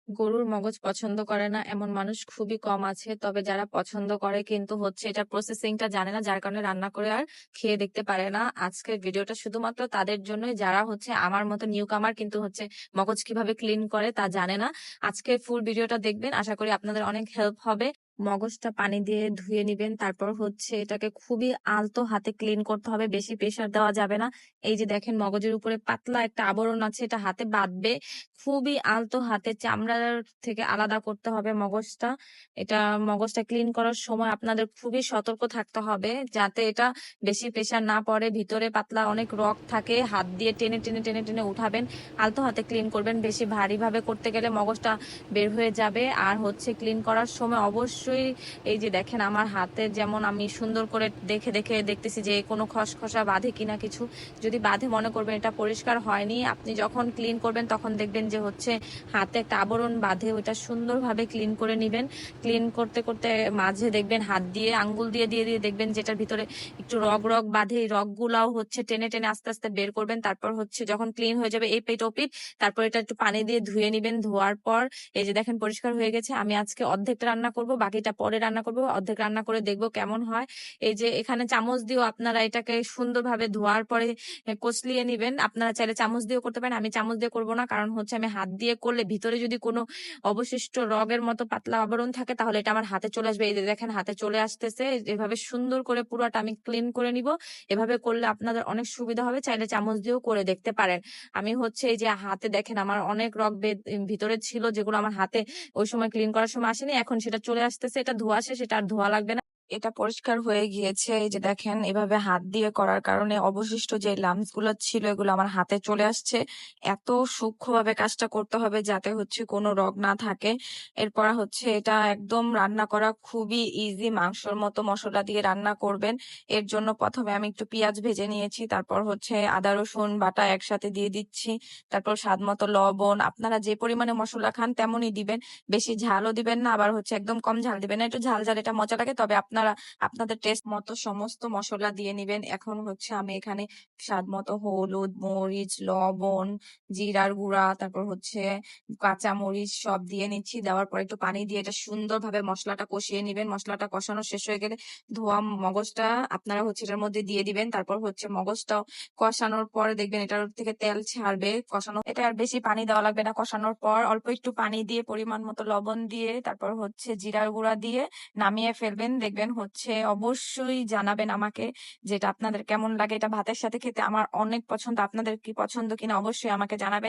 গরুর মগজ পছন্দ করে না এমন মানুষ খুবই কম আছে। তবে যারা পছন্দ করে কিন্তু হচ্ছে এটার প্রসেসিংটা জানে না, যার কারণে রান্না করে আর খেয়ে দেখতে পারে না। আজকের ভিডিওটা শুধুমাত্র তাদের জন্যই যারা হচ্ছে আমার মতো নিউ কামার, কিন্তু হচ্ছে মগজ কিভাবে ক্লিন করে তা জানে না। আজকে ফুল ভিডিওটা দেখবেন, আশা করি আপনাদের অনেক হেল্প হবে। মগজটা পানি দিয়ে ধুয়ে নিবেন, তারপর হচ্ছে এটাকে খুবই আলতো হাতে ক্লিন করতে হবে, বেশি প্রেসার দেওয়া যাবে না। এই যে দেখেন মগজের উপরে পাতলা একটা আবরণ আছে, এটা হাতে বাঁধবে। খুবই আলতো হাতে চামড়ার থেকে আলাদা করতে হবে মগজটা। এটা মগজটা ক্লিন করার সময় আপনাদের খুবই সতর্ক থাকতে হবে, যাতে এটা বেশি প্রেসার না পড়ে। ভিতরে পাতলা অনেক রগ থাকে, হাত দিয়ে টেনে টেনে টেনে টেনে উঠাবেন। আলতো হাতে ক্লিন করবেন, বেশি ভারী ভাবে করতে গেলে মগজটা বের হয়ে যাবে। আর হচ্ছে ক্লিন করার সময় অবশ্যই এই যে দেখেন আমার হাতে যেমন আমি সুন্দর করে দেখে দেখে দেখতেছি যে কোনো খসখসা বাঁধে কিনা কিছু। যদি বাঁধে মনে করবেন এটা পরিষ্কার হয়নি। আপনি যখন ক্লিন করবেন তখন দেখবেন যে হচ্ছে হাতে একটা আবরণ বাঁধে, ওইটা সুন্দরভাবে ক্লিন করে নিবেন। ক্লিন করতে করতে মাঝে দেখবেন হাত দিয়ে আঙ্গুল দিয়ে দিয়ে দিয়ে দেখবেন যেটার ভিতরে একটু রগ রগ বাঁধে, এই রগ গুলাও হচ্ছে টেনে টেনে আস্তে আস্তে বের করবেন। তারপর হচ্ছে যখন ক্লিন হয়ে যাবে এই পেট ওপিট, তারপর এটা একটু পানি দিয়ে ধুয়ে নিবেন। ধোয়ার পর এই যে দেখেন পরিষ্কার হয়ে গেছে। আমি আজকে অর্ধেকটা রান্না করব, বাকিটা পরে রান্না করব। অর্ধেক রান্না করে দেখবো কেমন হয়। এই যে এখানে চামচ দিয়েও আপনারা এটাকে সুন্দরভাবে ধোয়ার পরে কচলিয়ে নিবেন। আপনারা চাইলে চামচ দিয়েও করতে পারেন, আমি চামচ দিয়ে করবো না, কারণ হচ্ছে আমি হাত দিয়ে করলে ভিতরে যদি কোনো অবশিষ্ট রগের মতো পাতলা আবরণ থাকে তাহলে এটা আমার হাতে চলে আসবে। এই যে দেখেন হাতে চলে আসতেছে। এভাবে সুন্দর করে পুরোটা আমি ক্লিন করে নিব। এভাবে করলে আপনাদের অনেক সুবিধা হবে, চাইলে চামচ দিয়েও করে দেখতে পারেন। আমি হচ্ছে এই যে হাতে দেখেন আমার অনেক রগ ভিতরে ছিল, যেগুলো আমার হাতে ওই সময় ক্লিন করার সময় আসেনি, এখন সেটা চলে আসতেছে। এটা ধোয়া শেষ, এটা আর ধোয়া লাগবে না। এটা পরিষ্কার হয়ে গিয়েছে। এই যে দেখেন এভাবে হাত দিয়ে করার কারণে অবশিষ্ট যে লাম্পস গুলো ছিল এগুলো আমার হাতে চলে আসছে। এত সূক্ষ্মভাবে কাজটা করতে হবে যাতে হচ্ছে কোনো রগ না থাকে। এরপর হচ্ছে এটা একদম রান্না করা খুবই ইজি, মাংসর মতো মশলা দিয়ে রান্না করবেন। এর জন্য প্রথমে আমি একটু পেঁয়াজ ভেজে নিয়েছি, তারপর হচ্ছে আদা রসুন বাটা একসাথে দিয়ে দিচ্ছি। তারপর স্বাদ মতো লবণ, আপনারা যে পরিমাণে মশলা খান তেমনই দিবেন। বেশি ঝালও দিবেন না, আবার হচ্ছে একদম কম ঝাল দিবেন না, একটু ঝাল ঝাল এটা মজা লাগে। তবে আপনারা আপনাদের টেস্ট মতো সমস্ত মশলা দিয়ে নিবেন। এখন হচ্ছে আমি এখানে স্বাদ মতো হলুদ, মরিচ, লবণ, জিরার গুঁড়া, তারপর হচ্ছে কাঁচা মরিচ সব দিয়ে নিচ্ছি। দেওয়ার পর একটু পানি দিয়ে এটা সুন্দরভাবে মশলাটা কষিয়ে নিবেন। মশলাটা কষানো শেষ হয়ে গেলে ধোয়া মগজটা আপনারা হচ্ছে এটার মধ্যে দিয়ে দিবেন। তারপর হচ্ছে মগজটাও কষানোর পরে দেখবেন এটার থেকে তেল ছাড়বে। কষানো, এটা আর বেশি পানি দেওয়া লাগবে না। কষানোর পর অল্প একটু পানি দিয়ে পরিমাণ মতো লবণ দিয়ে তারপর হচ্ছে জিরার গুঁড়া দিয়ে নামিয়ে ফেলবেন। দেখবেন হচ্ছে অবশ্যই জানাবেন আমাকে যেটা আপনাদের কেমন লাগে। এটা ভাতের সাথে খেতে আমার অনেক পছন্দ, আপনাদের কি পছন্দ কিনা অবশ্যই আমাকে জানাবেন।